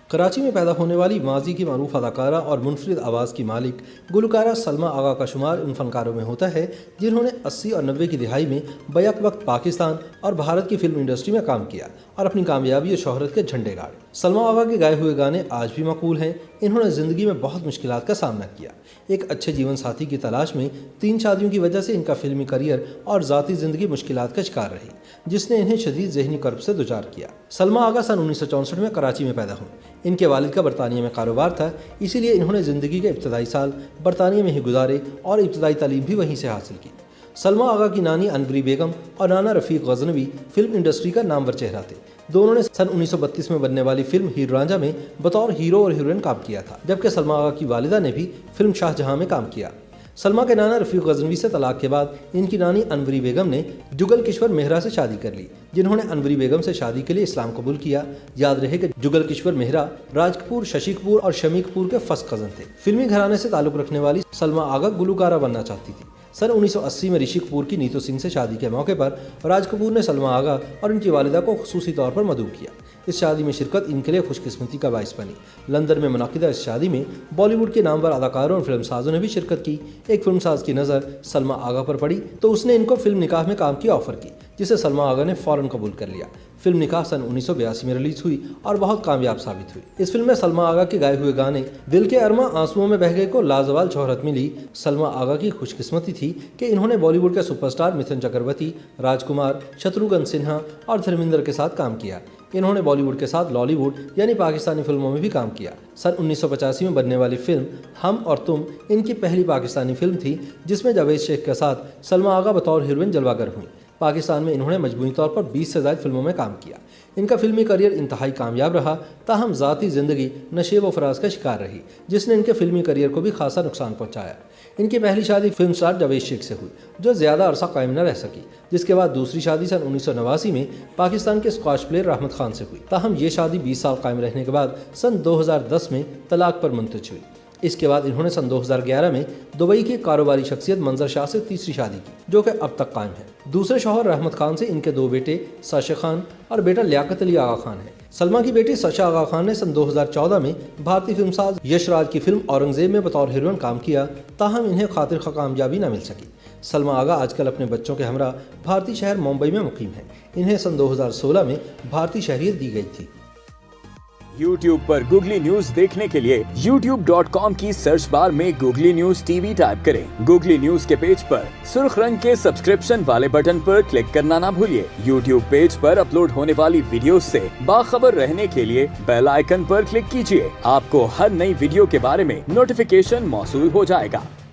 कराची में पैदा होने वाली माजी की मारूफ अदाकारा और मुनफरिद आवाज़ की मालिक गुलकारा सलमा आगा का शुमार उन फनकारों में होता है जिन्होंने 80 और 90 की दिहाई में बैक वक्त पाकिस्तान और भारत की फिल्म इंडस्ट्री में काम किया और अपनी कामयाबी और शोहरत के झंडे गाड़े। सलमा आगा के गाए हुए गाने आज भी मकबूल हैं। इन्होंने ज़िंदगी में बहुत मुश्किलात का सामना किया। एक अच्छे जीवन साथी की तलाश में 3 शादियों की वजह से इनका फिल्मी करियर और ज़ाती ज़िंदगी मुश्किलात का शिकार रही, जिसने इन्हें शदीद ज़हनी कर्ब से दुचार किया। सलमा आगा सन 1964 में कराची में पैदा हुई। इनके वालिद का बरतानिया में कारोबार था, इसीलिए इन्होंने ज़िंदगी के इब्तदाई साल बरतानिया में ही गुजारे और इब्तदाई तालीम भी वहीं से हासिल की। सलमा आगा की नानी अनवरी बेगम और नाना रफ़ीक गज़नवी फिल्म इंडस्ट्री का नामवर चेहरा थे। दोनों ने सन 1932 में बनने वाली फिल्म हीर रांझा में बतौर हीरो और हीरोइन काम किया था, जबकि सलमा आगा की वालिदा ने भी फिल्म शाहजहां में काम किया। सलमा के नाना रफ़ीक गज़नवी से तलाक के बाद इनकी नानी अनवरी बेगम ने जुगल किश्वर मेहरा से शादी कर ली, जिन्होंने अनवरी बेगम से शादी के लिए इस्लाम कबूल किया। याद रहे कि जुगल किश्वर मेहरा राज कपूर, शशि कपूर और शमी कपूर के फर्स्ट कज़न थे। फिल्मी घराने से ताल्लुक़ रखने वाली सलमा आगा गुलकारा बनना चाहती थी। सन 1980 में ऋषि कपूर की नीतू सिंह से शादी के मौके पर राज कपूर ने सलमा आगा और इनकी वालिदा को खुसूसी तौर पर मदऊ किया। इस शादी में शिरकत इनके लिए खुशकिस्मती का बाइस बनी। लंदन में मुनक़िदा इस शादी में बॉलीवुड के नामवर अदाकारों और फिल्मसाजों ने भी शिरकत की। एक फिल्मसाज की नज़र सलमा आगा पर पड़ी तो उसने इनको फिल्म निकाह में काम की ऑफ़र की, जिसे सलमा आगा ने फ़ौरन कबूल कर लिया। फिल्म निकाह सन 1982 में रिलीज हुई और बहुत कामयाब साबित हुई। इस फिल्म में सलमा आगा के गाए हुए गाने दिल के अरमा आंसुओं में बह गए को लाजवाल शोहरत मिली। सलमा आगा की खुशकिस्मती थी कि इन्होंने बॉलीवुड के सुपरस्टार मिथुन चक्रवर्ती, राजकुमार, शत्रुघ्न सिन्हा और धर्मेंद्र के साथ काम किया। इन्होंने बॉलीवुड के साथ लॉलीवुड यानी पाकिस्तानी फिल्मों में भी काम किया। सन 1985 में बनने वाली फिल्म हम और तुम इनकी पहली पाकिस्तानी फिल्म थी, जिसमें जावेद शेख के साथ सलमा आगा बतौर हीरोइन जलवागर हुई। पाकिस्तान में इन्होंने मजबूरी तौर पर 20 से ज़ायद फिल्मों में काम किया। इनका फिल्मी करियर इंतहाई कामयाब रहा, ताहम ज़ाती ज़िंदगी नशेब व फराज का शिकार रही, जिसने इनके फिल्मी करियर को भी खासा नुकसान पहुंचाया। इनकी पहली शादी फिल्म स्टार जावेद शेख से हुई, जो ज़्यादा अरसा कायम न रह सकी, जिसके बाद दूसरी शादी सन 1989 में पाकिस्तान के स्क्वाश प्लेयर रहमत खान से हुई। ताहम ये शादी 20 साल कायम रहने के बाद सन 2010 में तलाक पर मुंतज हुई। इसके बाद इन्होंने सन 2011 में दुबई की कारोबारी शख्सियत मंजर शाह से तीसरी शादी की, जो कि अब तक कायम है। दूसरे शौहर रहमत खान से इनके 2 बेटे साशा खान और बेटा लियाकत अली आगा खान है। सलमा की बेटी साशा आगा खान ने सन 2014 में भारतीय फिल्मसाज यशराज की फिल्म औरंगजेब में बतौर हीरोइन काम किया, ताहम इन्हें खातिर खा कामयाबी न मिल सकी। सलमा आगा आजकल अपने बच्चों के हमरा भारतीय शहर मुंबई में मुकीम है। इन्हें सन 2016 में भारतीय शहरियत दी गई थी। YouTube पर गूगली न्यूज देखने के लिए youtube.com की सर्च बार में गूगली न्यूज टीवी टाइप करें। गूगली न्यूज के पेज पर सुर्ख रंग के सब्सक्रिप्शन वाले बटन पर क्लिक करना ना भूलिए। YouTube पेज पर अपलोड होने वाली वीडियोस से बाखबर रहने के लिए बेल आइकन पर क्लिक कीजिए। आपको हर नई वीडियो के बारे में नोटिफिकेशन मौसूल हो जाएगा।